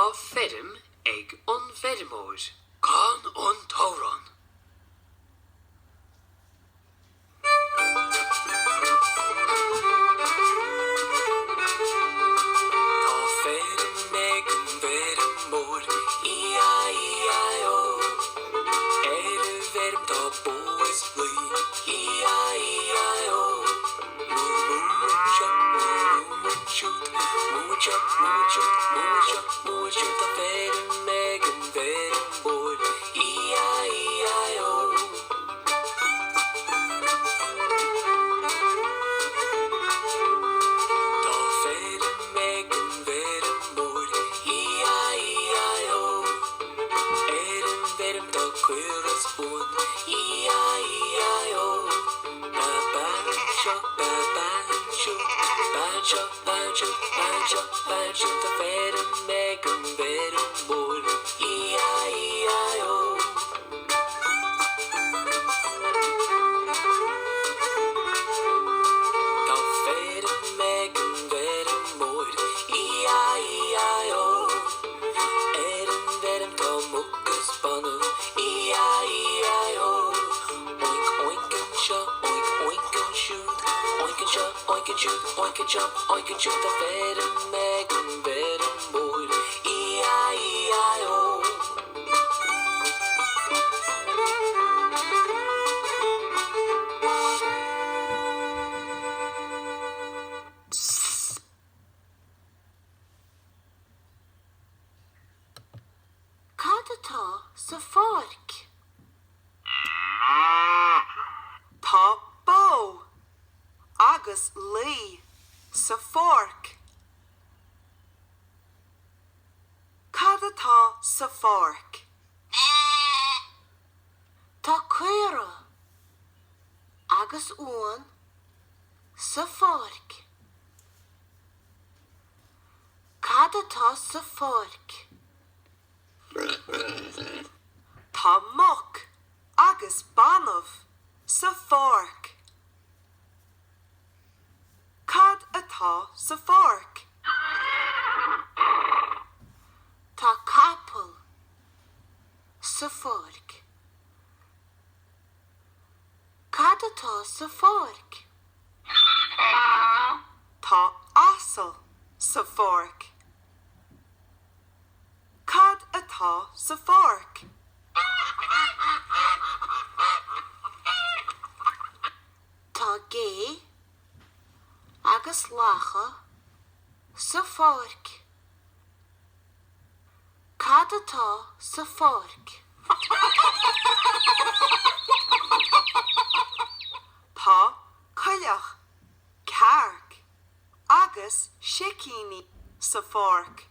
Tá Feirm ag an Feirmór, gan an Tauran. Tá Feirm ag an Feirmór, E-I-E-I-O. Feirm tá bóis blí, E-I-E-I-O. Mood tá Feirm ag an Feirmór, E-I-E-I-O. Tá Feirm ag an Feirmór, E-I-E-I-O. Feirm tá cuir as bún, E-I-E-I-O. Ba-ban-seo, ba-ban-seo, ban-seo, ban-seo, ban-seo, ban-seo tá Feirm ag an Feirmór, E-I-E-I-O. Tá Feirm ag an Feirmór, E-I-E-I-O. Feirm tá mucas banu, E-I-E-I-O. Oink oink and seo, oink oink and shoot, oink and seo, oink and shoot, oink and jump, oink and shoot. Tá Feirm ag an Feirmór, E-I-E-I-O. Cad atá sa fáric? Tá bó agus lí sa fáric. Cad atá sa fáric? Tá cuire agus uan sa fáric. Cad atá sa fáric? Tá muc agus banmh sa fáric. Cad atá sa fáric? Tá capal sa fáric. Cad atá sa fáric? Tá asal sa fáric. Cad atá sa fáric? Tá gé agus lacha sa fáric. Cad atá sa fáric? Tá coileach, cearc agus sicíní sa fáric.